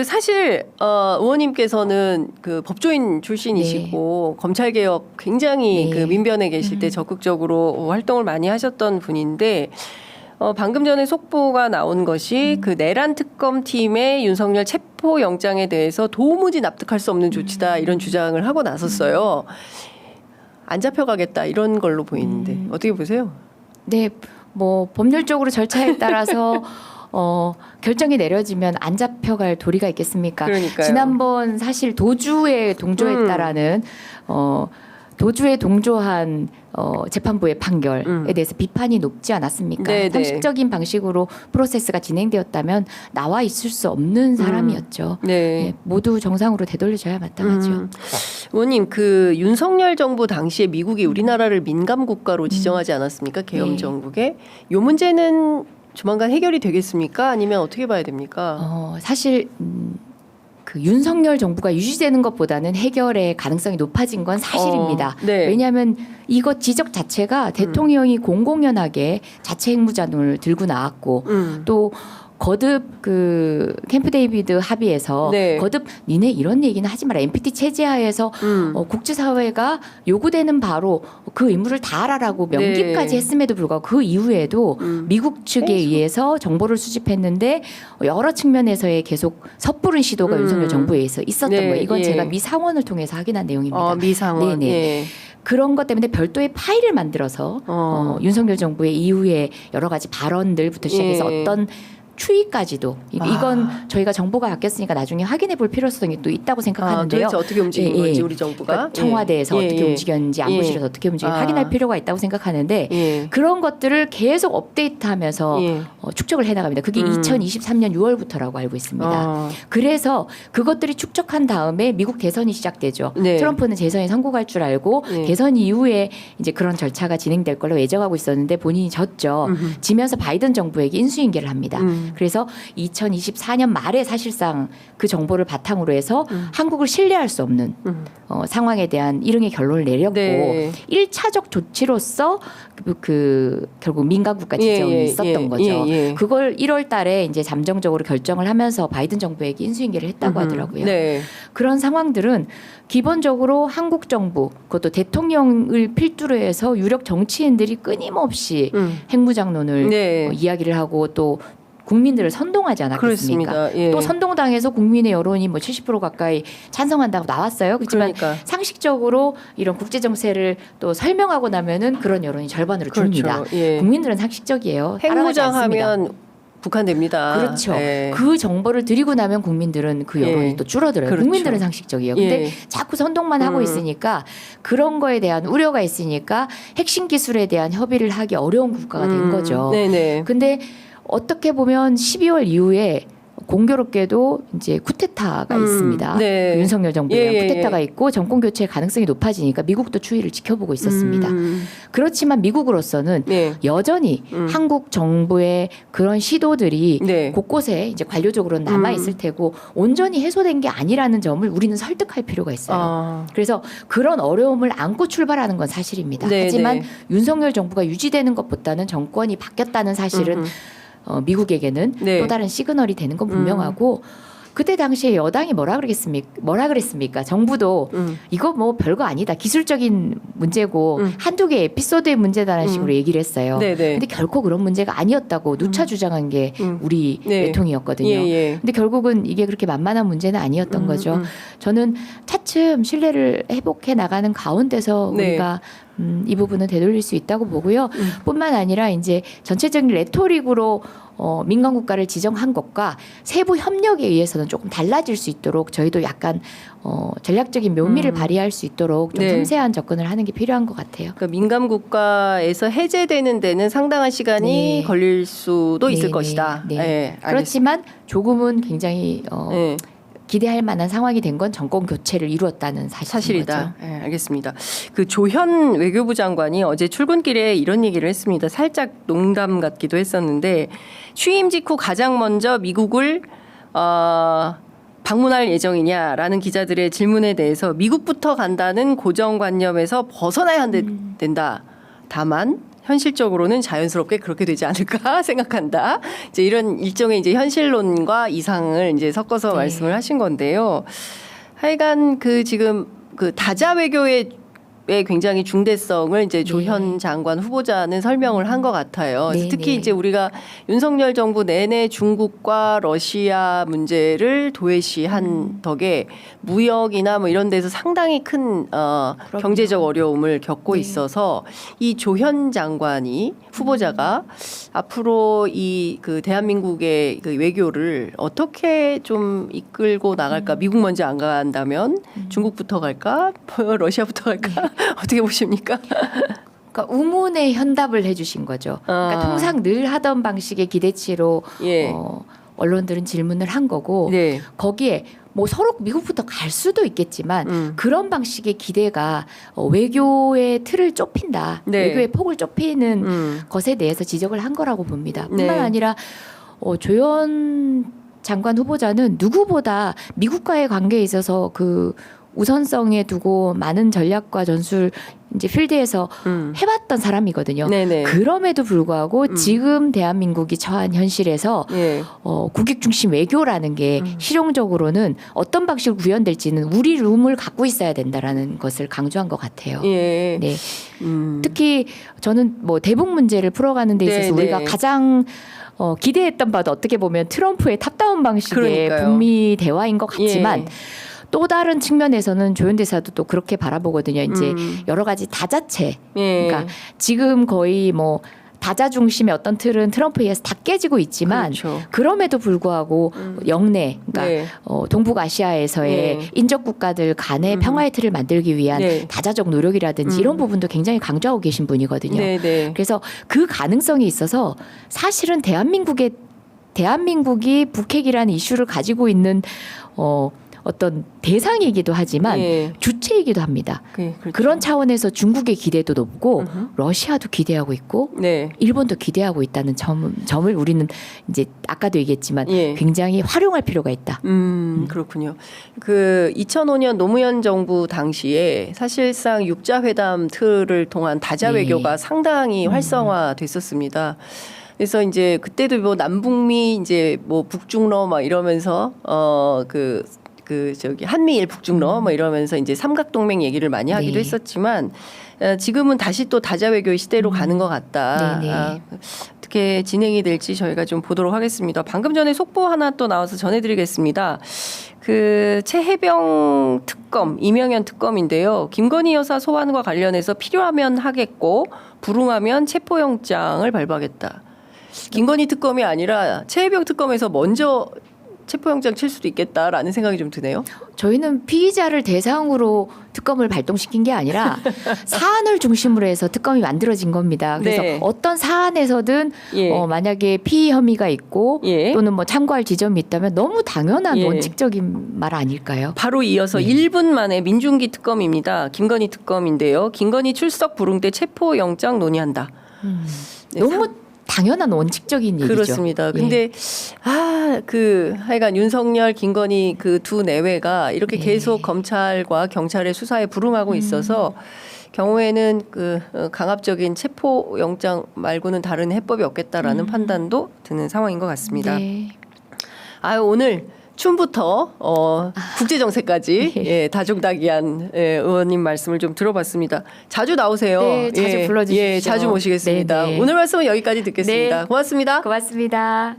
사실 의원님께서는 그 법조인 출신이시고 검찰 개혁 굉장히 그 민변에 계실 때 적극적으로 활동을 많이 하셨던 분인데 방금 전에 속보가 나온 것이 그 내란 특검팀의 윤석열 체포 영장에 대해서 도무지 납득할 수 없는 조치다 이런 주장을 하고 나섰어요. 안 잡혀가겠다 이런 걸로 보이는데 어떻게 보세요? 네, 뭐 법률적으로 절차에 따라서 결정이 내려지면 안 잡혀갈 도리가 있겠습니까? 그러니까요. 지난번 사실 도주에 동조했다라는 도주에 동조한 재판부의 판결에 대해서 비판이 높지 않았습니까? 네네. 상식적인 방식으로 프로세스가 진행되었다면 나와 있을 수 없는 사람이었죠. 네. 네, 모두 정상으로 되돌려져야 마땅하죠. 의원님 그 윤석열 정부 당시에 미국이 우리나라를 민감 국가로 지정하지 않았습니까? 계엄 네. 정국에. 이 문제는 조만간 해결이 되겠습니까? 아니면 어떻게 봐야 됩니까? 사실 그 윤석열 정부가 유지되는 것보다는 해결의 가능성이 높아진 건 사실입니다. 네. 왜냐하면 이것 지적 자체가 대통령이 공공연하게 자체 핵무장을 들고 나왔고 또 거듭 그 캠프 데이비드 합의에서 네. 거듭 니네 이런 얘기는 하지 마라. NPT 체제하에서 국제사회가 요구되는 바로 그 의무를 다하라라고 명기까지 네. 했음에도 불구하고 그 이후에도 미국 측에 의해서 정보를 수집했는데 여러 측면에서의 계속 섣부른 시도가 윤석열 정부에 의해서 있었던 네. 거예요. 이건 예. 제가 미 상원을 통해서 확인한 내용입니다. 미 상원. 네네. 예. 그런 것 때문에 별도의 파일을 만들어서 윤석열 정부의 이후에 여러 가지 발언들부터 시작해서 예. 어떤 추이까지도 이건 저희가 정보가 바뀌었으니까 나중에 확인해 볼 필요성이 또 있다고 생각하는데요. 도대체 어떻게 움직인 건지 우리 정부가 그러니까 청와대에서 예. 어떻게 예. 움직였는지 안보실에서 어떻게 움직였는지 확인할 필요가 있다고 생각하는데 예. 그런 것들을 계속 업데이트하면서 예. 축적을 해나갑니다. 그게 2023년 6월부터라고 알고 있습니다. 그래서 그것들이 축적한 다음에 미국 대선이 시작되죠. 네. 트럼프는 재선에 성공할 줄 알고 네. 대선 이후에 이제 그런 절차가 진행될 걸로 예정하고 있었는데 본인이 졌죠. 지면서 바이든 정부에게 인수인계를 합니다. 그래서 2024년 말에 사실상 그 정보를 바탕으로 해서 한국을 신뢰할 수 없는 상황에 대한 일응의 결론을 내렸고 네. 1차적 조치로서 그 결국 민간국가 지정이 예, 예, 있었던 예, 거죠. 예, 예. 그걸 1월 달에 이제 잠정적으로 결정을 하면서 바이든 정부에게 인수인계를 했다고 하더라고요. 네. 그런 상황들은 기본적으로 한국 정부 그것도 대통령을 필두로 해서 유력 정치인들이 끊임없이 핵무장론을 네. 이야기를 하고 또 국민들을 선동하지 않았겠습니까? 그렇습니다. 예. 또 선동당해서 국민의 여론이 뭐 70% 가까이 찬성한다고 나왔어요. 그렇지만 그러니까. 상식적으로 이런 국제 정세를 또 설명하고 나면은 그런 여론이 절반으로 줍니다. 그렇죠. 예. 국민들은 상식적이에요. 따라가지 않습니다. 핵무장하면 북한됩니다. 그렇죠. 예. 그 정보를 드리고 나면 국민들은 그 여론이 예. 또 줄어들어요. 그렇죠. 국민들은 상식적이에요. 근데 예. 자꾸 선동만 하고 있으니까 그런 거에 대한 우려가 있으니까 핵심 기술에 대한 협의를 하기 어려운 국가가 된 거죠. 네네. 근데 어떻게 보면 12월 이후에 공교롭게도 이제 쿠데타가 있습니다. 네. 그 윤석열 정부에 예, 예, 쿠데타가 있고 정권 교체 가능성이 높아지니까 미국도 추이를 지켜보고 있었습니다. 그렇지만 미국으로서는 네. 여전히 한국 정부의 그런 시도들이 네. 곳곳에 이제 관료적으로는 남아 있을 테고 온전히 해소된 게 아니라는 점을 우리는 설득할 필요가 있어요. 그래서 그런 어려움을 안고 출발하는 건 사실입니다. 네, 하지만 네. 윤석열 정부가 유지되는 것보다는 정권이 바뀌었다는 사실은 미국에게는 네. 또 다른 시그널이 되는 건 분명하고 그때 당시에 여당이 뭐라 그랬습니까? 정부도 이거 뭐 별거 아니다. 기술적인 문제고 한두 개 에피소드의 문제다라는 식으로 얘기를 했어요. 네네. 근데 결코 그런 문제가 아니었다고 누차 주장한 게 우리 네. 외통이었거든요. 예, 예. 근데 결국은 이게 그렇게 만만한 문제는 아니었던 거죠. 저는 차츰 신뢰를 회복해 나가는 가운데서 네. 우리가 이 부분은 되돌릴 수 있다고 보고요. 뿐만 아니라 이제 전체적인 레토릭으로 민간 국가를 지정한 것과 세부 협력에 의해서는 조금 달라질 수 있도록 저희도 약간 전략적인 묘미를 발휘할 수 있도록 좀 네. 섬세한 접근을 하는 게 필요한 것 같아요. 그러니까 민감 국가에서 해제되는 데는 상당한 시간이 네. 걸릴 수도 있을 네, 것이다. 네. 예, 알겠습니다. 그렇지만 조금은 굉장히 예. 기대할 만한 상황이 된 건 정권 교체를 이루었다는 사실이다. 예, 알겠습니다. 그 조현 외교부 장관이 어제 출근길에 이런 얘기를 했습니다. 살짝 농담 같기도 했었는데 취임 직후 가장 먼저 미국을 방문할 예정이냐라는 기자들의 질문에 대해서 미국부터 간다는 고정관념에서 벗어나야 된다. 다만 현실적으로는 자연스럽게 그렇게 되지 않을까 생각한다. 이제 이런 일종의 이제 현실론과 이상을 이제 섞어서 네. 말씀을 하신 건데요. 하여간 그 지금 그 다자 외교의 굉장히 중대성을 이제 조현 장관 후보자는 설명을 한 것 같아요. 그래서 네, 특히 네. 이제 우리가 윤석열 정부 내내 중국과 러시아 문제를 도외시한 덕에 무역이나 뭐 이런 데서 상당히 큰 경제적 어려움을 겪고 네. 있어서 이 조현 장관이 후보자가 앞으로 이 그 대한민국의 그 외교를 어떻게 좀 이끌고 나갈까? 미국 먼저 안 간다면 중국부터 갈까? 러시아부터 갈까? 어떻게 보십니까? 그러니까 우문의 현답을 해주신 거죠. 그러니까 통상 늘 하던 방식의 기대치로 예. 언론들은 질문을 한 거고 네. 거기에 뭐 서로 미국부터 갈 수도 있겠지만 그런 방식의 기대가 외교의 틀을 좁힌다. 네. 외교의 폭을 좁히는 것에 대해서 지적을 한 거라고 봅니다. 네. 뿐만 아니라 조현 장관 후보자는 누구보다 미국과의 관계에 있어서 그 우선성에 두고 많은 전략과 전술 이제 필드에서 해봤던 사람이거든요. 네네. 그럼에도 불구하고 지금 대한민국이 처한 현실에서 예. 국익 중심 외교라는 게 실용적으로는 어떤 방식으로 구현될지는 우리 룸을 갖고 있어야 된다라는 것을 강조한 것 같아요. 예. 네. 특히 저는 뭐 대북 문제를 풀어가는 데 있어서 네, 우리가 네. 가장 기대했던 바도 어떻게 보면 트럼프의 탑다운 방식의 그러니까요. 북미 대화인 것 같지만 예. 또 다른 측면에서는 조현 대사도 또 그렇게 바라보거든요. 이제 여러 가지 다자체. 예. 그러니까 지금 거의 뭐 다자 중심의 어떤 틀은 트럼프에 의해서 다 깨지고 있지만 그렇죠. 그럼에도 불구하고 영내, 그러니까 네. 동북아시아에서의 네. 인접 국가들 간의 평화의 틀을 만들기 위한 네. 다자적 노력이라든지 이런 부분도 굉장히 강조하고 계신 분이거든요. 네네. 그래서 그 가능성이 있어서 사실은 대한민국이 북핵이라는 이슈를 가지고 있는 어떤 대상이기도 하지만 예. 주체이기도 합니다. 그렇죠. 그런 차원에서 중국의 기대도 높고 러시아도 기대하고 있고 네. 일본도 기대하고 있다는 점을 우리는 이제 아까도 얘기했지만 예. 굉장히 활용할 필요가 있다. 그렇군요. 그 2005년 노무현 정부 당시에 사실상 육자회담 틀을 통한 다자 네. 외교가 상당히 활성화됐었습니다. 그래서 이제 그때도 뭐 남북미 이제 뭐 북중러 막 이러면서 저기 한미일 북중러 뭐 이러면서 이제 삼각동맹 얘기를 많이 하기도 네. 했었지만 지금은 다시 또 다자 외교의 시대로 가는 것 같다. 네네. 어떻게 진행이 될지 저희가 좀 보도록 하겠습니다. 방금 전에 속보 하나 또 나와서 전해드리겠습니다. 그 최혜병 특검, 이명현 특검인데요. 김건희 여사 소환과 관련해서 필요하면 하겠고 불응하면 체포영장을 발부하겠다. 김건희 특검이 아니라 최혜병 특검에서 먼저 체포영장 칠 수도 있겠다라는 생각이 좀 드네요. 저희는 피의자를 대상으로 특검을 발동시킨 게 아니라 사안을 중심으로 해서 특검이 만들어진 겁니다. 그래서 네. 어떤 사안에서든 예. 만약에 피의 혐의가 있고 예. 또는 뭐 참고할 지점이 있다면 너무 당연한 예. 원칙적인 말 아닐까요? 바로 이어서 1분 만에 민중기 특검입니다. 김건희 특검인데요. 김건희 출석 불응 때 체포영장 논의한다. 네, 너무 당연한 원칙적인 얘기죠. 그렇습니다. 예. 근데 하여간 윤석열, 김건희 그 두 내외가 이렇게 네. 계속 검찰과 경찰의 수사에 불응하고 있어서 경우에는 그 강압적인 체포 영장 말고는 다른 해법이 없겠다라는 판단도 드는 상황인 것 같습니다. 네. 오늘 춤부터 국제 정세까지 네. 예, 다종다기한 의원님 말씀을 좀 들어봤습니다. 자주 나오세요. 네, 자주 불러주십시오. 예, 자주 모시겠습니다. 네, 네. 오늘 말씀은 여기까지 듣겠습니다. 네. 고맙습니다. 고맙습니다.